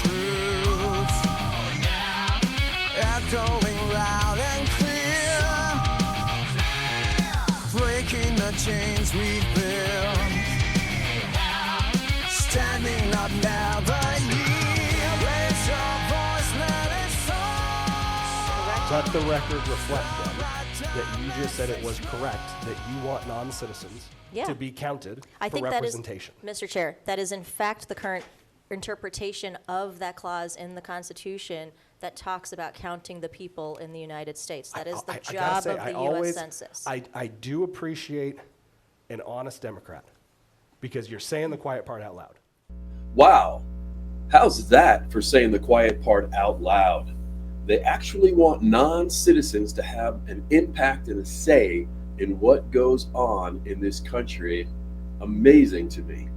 truth, echoing loud and clear, breaking the chains we've built, standing up never yield. Raise your voice, let it soar. Let the record reflect then that you just said it was correct that you want non-citizens to be counted for representation. That is, Mr. Chair, that is in fact the current interpretation of that clause in the Constitution that talks about counting the people in the United States. That is the job of the U.S. Census. I do appreciate an honest Democrat because you're saying the quiet part out loud. Wow, how's that for saying the quiet part out loud? They actually want non-citizens to have an impact and a say in what goes on in this country. Amazing to me.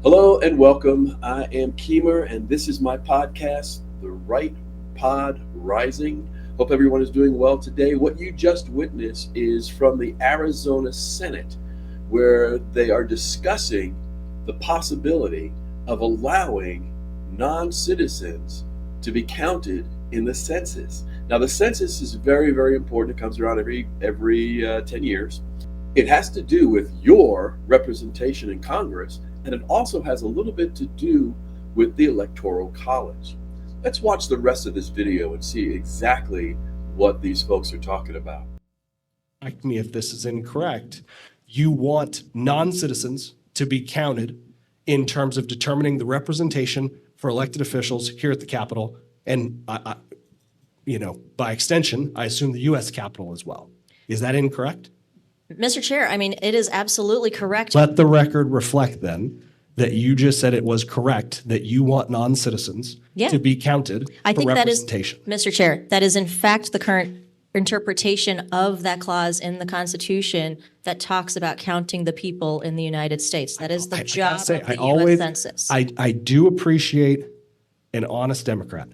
Hello and welcome. I am Keemer and this is my podcast, The Right Pod Rising. Hope everyone is doing well today. What you just witnessed is from the Arizona Senate, where they are discussing the possibility of allowing non-citizens to be counted in the census. Now, the census is very, very important. It comes around every 10 years. It has to do with your representation in Congress, and it also has a little bit to do with the Electoral College. Let's watch the rest of this video and see exactly what these folks are talking about. Correct me if this is incorrect. You want non-citizens to be counted in terms of determining the representation for elected officials here at the Capitol, and by extension, I assume the U.S. Capitol as well. Is that incorrect? Mr. Chair, I mean, it is absolutely correct. Let the record reflect then that you just said it was correct that you want non-citizens to be counted for representation. Mr. Chair, that is in fact the current interpretation of that clause in the Constitution that talks about counting the people in the United States. That is the job of the U.S. Census. I do appreciate an honest Democrat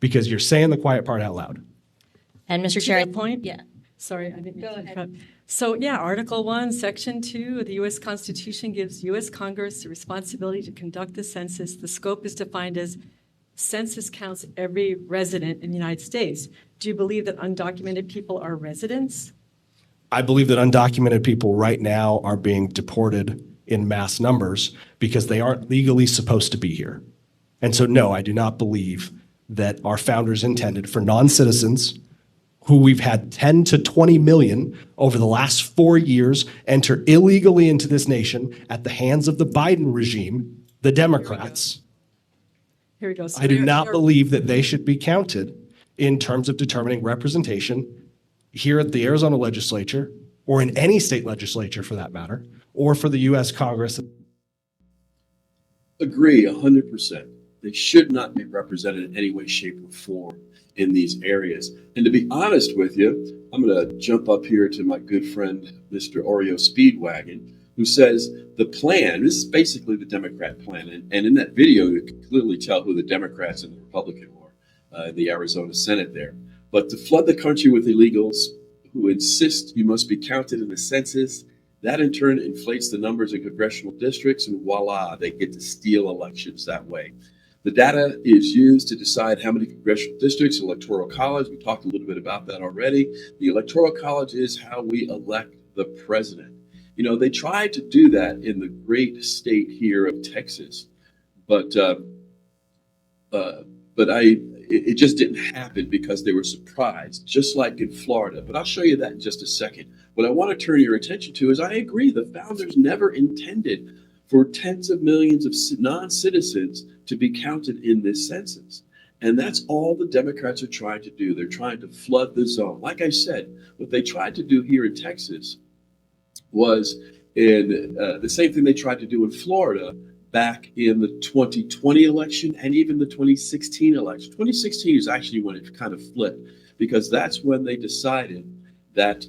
because you're saying the quiet part out loud. And Mr. Chair, point? Yeah. Sorry, I didn't mean to interrupt. So yeah, Article 1, Section 2 of the U.S. Constitution gives U.S. Congress the responsibility to conduct the census. The scope is defined as census counts every resident in the United States. Do you believe that undocumented people are residents? I believe that undocumented people right now are being deported in mass numbers because they aren't legally supposed to be here. And so, no, I do not believe that our founders intended for non-citizens who we've had 10 to 20 million over the last 4 years enter illegally into this nation at the hands of the Biden regime, the Democrats. Here we go. So I do not believe that they should be counted in terms of determining representation here at the Arizona legislature or in any state legislature for that matter, or for the U.S. Congress. Agree 100%. They should not be represented in any way, shape, or form in these areas. And to be honest with you, I'm going to jump up here to my good friend, Mr. Oreo Speedwagon, who says the plan, this is basically the Democrat plan. And in that video, you can clearly tell who the Democrats and the Republican were in the Arizona Senate there. But to flood the country with illegals who insist you must be counted in the census, that in turn inflates the numbers in congressional districts, and voila, they get to steal elections that way. The data is used to decide how many congressional districts, Electoral College, we talked a little bit about that already. The Electoral College is how we elect the president. You know, they tried to do that in the great state here of Texas, but it just didn't happen because they were surprised, just like in Florida. But I'll show you that in just a second. What I want to turn your attention to is I agree, the founders never intended for tens of millions of non-citizens to be counted in this census. And that's all the Democrats are trying to do. They're trying to flood the zone. Like I said, what they tried to do here in Texas was the same thing they tried to do in Florida back in the 2020 election and even the 2016 election. 2016 is actually when it kind of flipped, because that's when they decided that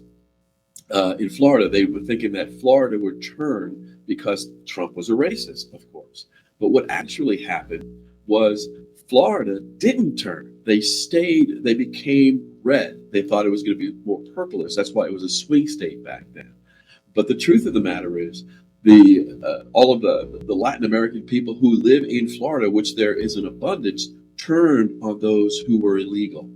in Florida, they were thinking that Florida would turn because Trump was a racist, of course. But what actually happened was Florida didn't turn. They stayed, they became red. They thought it was going to be more purplish. That's why it was a swing state back then. But the truth of the matter is, all of the Latin American people who live in Florida, which there is an abundance, turned on those who were illegal.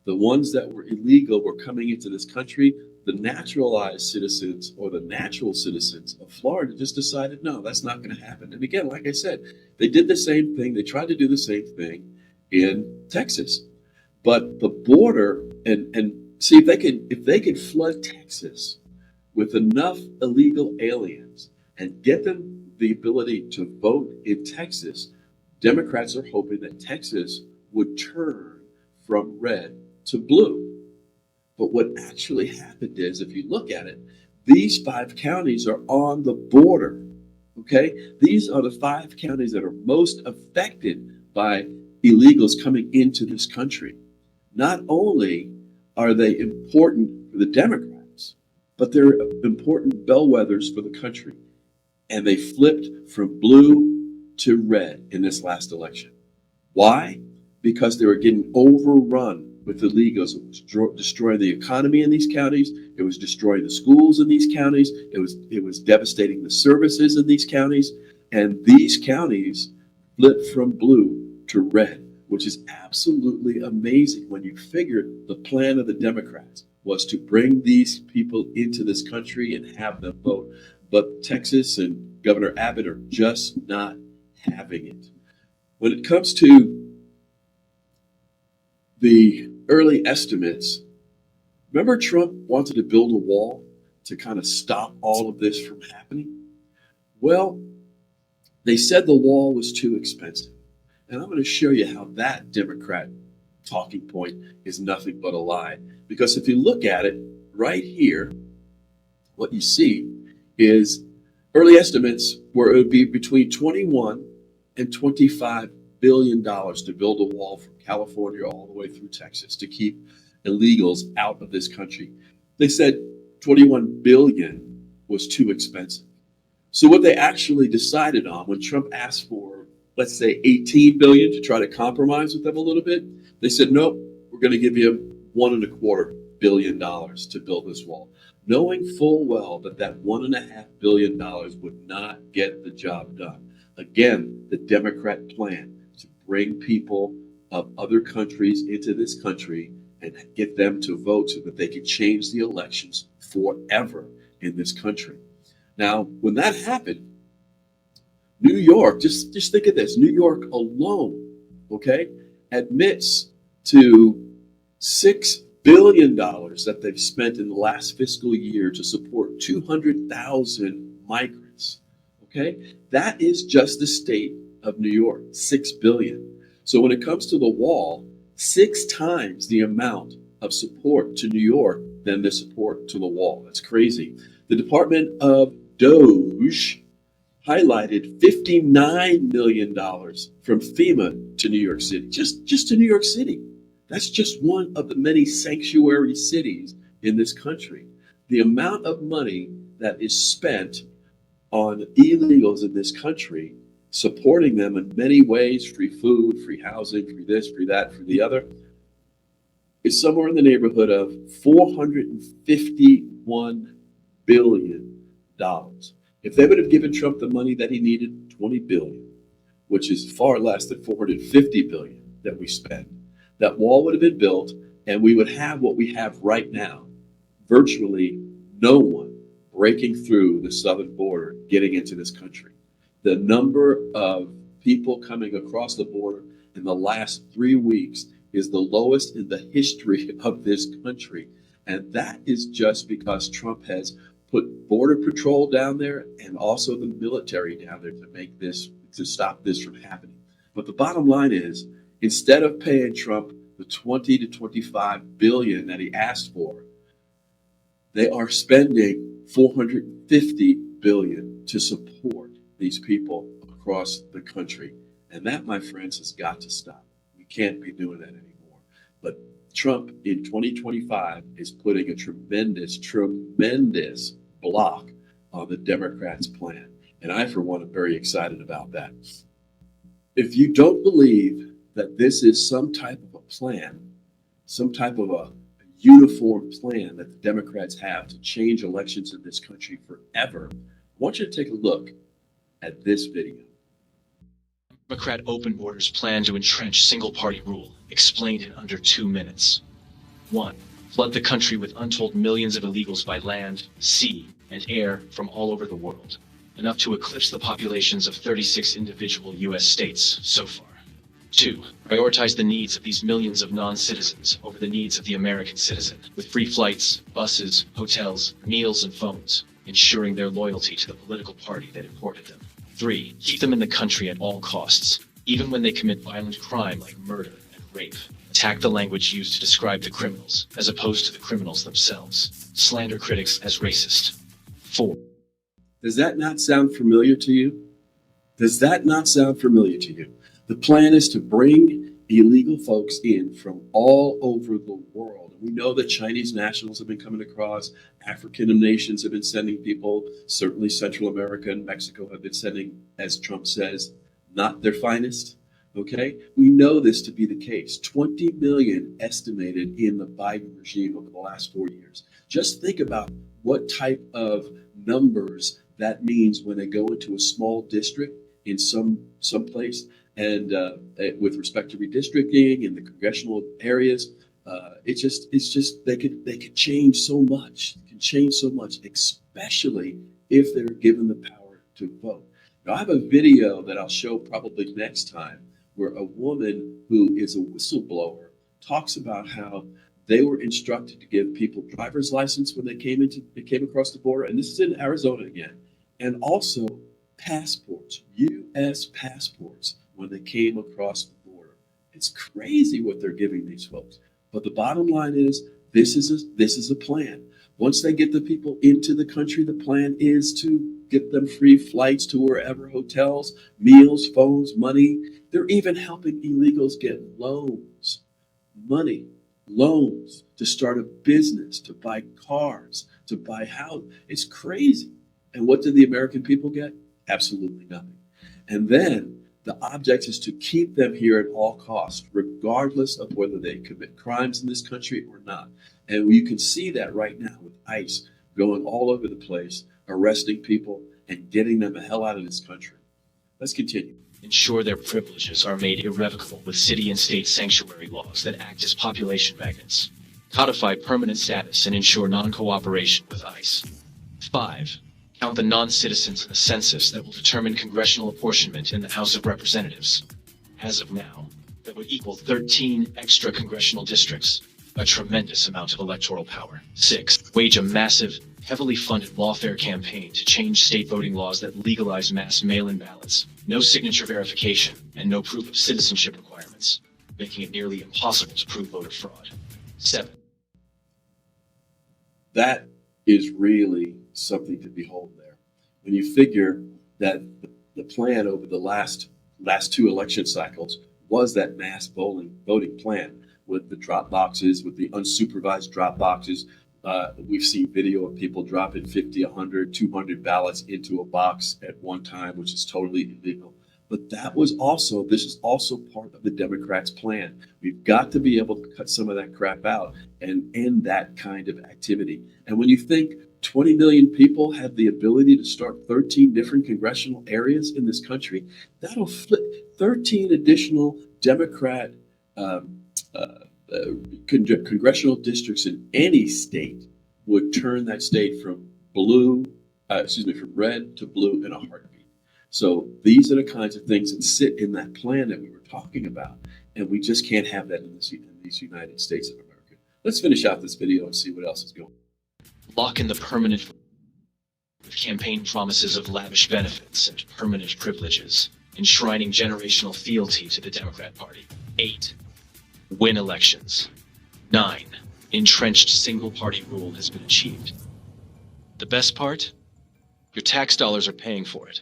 The ones that were illegal were coming into this country. The naturalized citizens or the natural citizens of Florida just decided, no, that's not going to happen. And again, like I said, they did the same thing. They tried to do the same thing in Texas. But the border and see if they could flood Texas with enough illegal aliens and get them the ability to vote in Texas, Democrats are hoping that Texas would turn from red to blue. But what actually happened is, if you look at it, these 5 counties are on the border. Okay? These are the 5 counties that are most affected by illegals coming into this country. Not only are they important for the Democrats, but they're important bellwethers for the country. And they flipped from blue to red in this last election. Why? Because they were getting overrun with illegals. It was destroying the economy in these counties. It was destroying the schools in these counties. It was devastating the services in these counties. And these counties flipped from blue to red, which is absolutely amazing when you figure the plan of the Democrats was to bring these people into this country and have them vote. But Texas and Governor Abbott are just not having it. When it comes to the early estimates, remember Trump wanted to build a wall to kind of stop all of this from happening? Well, they said the wall was too expensive. And I'm going to show you how that Democrat talking point is nothing but a lie. Because if you look at it right here, what you see is early estimates where it would be between 21 and 25 billion dollars to build a wall from California all the way through Texas to keep illegals out of this country. They said 21 billion was too expensive. So what they actually decided on when Trump asked for, let's say, 18 billion to try to compromise with them a little bit, they said, nope, we're going to give you $1.25 billion to build this wall, knowing full well that that $1.5 billion would not get the job done. Again, the Democrat plan to bring people of other countries into this country and get them to vote so that they could change the elections forever in this country. Now, when that happened, New York, just think of this, New York alone, okay, admits to $6 billion that they've spent in the last fiscal year to support 200,000 migrants, okay? That is just the state of New York, $6 billion. So when it comes to the wall, 6 times the amount of support to New York than the support to the wall. That's crazy. The Department of Doge highlighted $59 million from FEMA to New York City, just to New York City. That's just one of the many sanctuary cities in this country. The amount of money that is spent on illegals in this country, supporting them in many ways, free food, free housing, free this, free that, free the other, is somewhere in the neighborhood of $451 billion. If they would have given Trump the money that he needed, $20 billion, which is far less than $450 billion that we spend, that wall would have been built and we would have what we have right now. Virtually no one breaking through the southern border, getting into this country. The number of people coming across the border in the last 3 weeks is the lowest in the history of this country. And that is just because Trump has put Border Patrol down there and also the military down there to stop this from happening. But the bottom line is, instead of paying Trump the 20 to 25 billion that he asked for, they are spending 450 billion to support these people across the country. And that, my friends, has got to stop. We can't be doing that anymore. But Trump in 2025 is putting a tremendous block on the Democrats' plan. And I, for one, am very excited about that. If you don't believe that this is some type of a plan, some type of a uniform plan that the Democrats have to change elections in this country forever, want you to take a look at this video. Democrat open borders plan to entrench single-party rule, explained in under 2 minutes. 1. Flood the country with untold millions of illegals by land, sea, and air from all over the world, enough to eclipse the populations of 36 individual U.S. states so far. 2. Prioritize the needs of these millions of non-citizens over the needs of the American citizen, with free flights, buses, hotels, meals, and phones, ensuring their loyalty to the political party that imported them. 3. Keep them in the country at all costs, even when they commit violent crime like murder and rape. Attack the language used to describe the criminals, as opposed to the criminals themselves. Slander critics as racist. 4. Does that not sound familiar to you? Does that not sound familiar to you? The plan is to bring illegal folks in from all over the world. We know that Chinese nationals have been coming across, African nations have been sending people, certainly Central America and Mexico have been sending, as Trump says, not their finest. Okay? We know this to be the case. 20 million estimated in the Biden regime over the last 4 years. Just think about what type of numbers that means when they go into a small district in some place, and with respect to redistricting in the congressional areas, it's just they could change so much. It can change so much, especially if they're given the power to vote. Now, I have a video that I'll show probably next time where a woman who is a whistleblower talks about how they were instructed to give people driver's license when they came across the border, and this is in Arizona again, and also passports, U.S. passports, when they came across the border. It's crazy what they're giving these folks. But the bottom line is, this is a plan. Once they get the people into the country, the plan is to get them free flights to wherever, hotels, meals, phones, money. They're even helping illegals get loans, money, loans to start a business, to buy cars, to buy houses. It's crazy. And what did the American people get? Absolutely nothing. And then the object is to keep them here at all costs, regardless of whether they commit crimes in this country or not. And you can see that right now with ICE going all over the place, arresting people and getting them the hell out of this country. Let's continue. Ensure their privileges are made irrevocable with city and state sanctuary laws that act as population magnets. Codify permanent status and ensure non-cooperation with ICE. 5. Count the non-citizens in the census that will determine congressional apportionment in the House of Representatives. As of now, that would equal 13 extra congressional districts, a tremendous amount of electoral power. 6. Wage a massive, heavily funded lawfare campaign to change state voting laws that legalize mass mail-in ballots, no signature verification, and no proof of citizenship requirements, making it nearly impossible to prove voter fraud. 7. That is really something to behold there. When you figure that the plan over the last 2 election cycles was that mass voting plan with the drop boxes, with the unsupervised drop boxes. We've seen video of people dropping 50, 100, 200 ballots into a box at one time, which is totally illegal. But this is also part of the Democrats' plan. We've got to be able to cut some of that crap out and end that kind of activity. And when you think 20 million people have the ability to start 13 different congressional areas in this country, that'll flip 13 additional Democrat congressional districts in any state would turn that state from red to blue in a heartbeat. So these are the kinds of things that sit in that plan that we were talking about, and we just can't have that in these United States of America. Let's finish out this video and see what else is going on. Lock in the permanent campaign promises of lavish benefits and permanent privileges, enshrining generational fealty to the Democrat Party. 8. Win elections. 9. Entrenched single-party rule has been achieved. The best part? Your tax dollars are paying for it.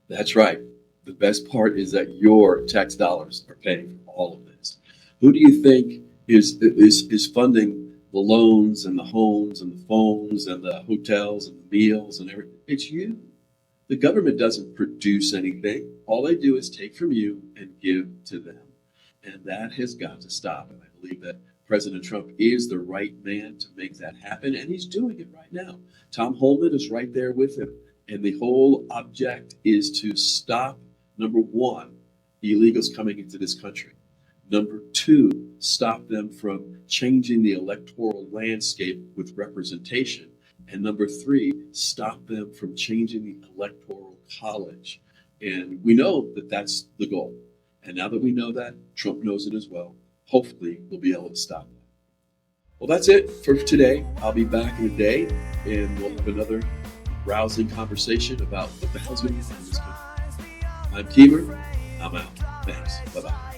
That's right. The best part is that your tax dollars are paying for all of this. Who do you think is funding the loans and the homes and the phones and the hotels and the meals and everything? It's you. The government doesn't produce anything. All they do is take from you and give to them. And that has got to stop. And I believe that President Trump is the right man to make that happen, and he's doing it right now. Tom Holman is right there with him, and the whole object is to stop, number one, illegals coming into this country. Number two, stop them from changing the electoral landscape with representation. And number three, stop them from changing the Electoral College. And we know that that's the goal. And now that we know that, Trump knows it as well. Hopefully, we'll be able to stop that. Well, that's it for today. I'll be back in a day, and we'll have another rousing conversation about what the hell's going on in this country. I'm Keemer. I'm out. Thanks. Bye-bye.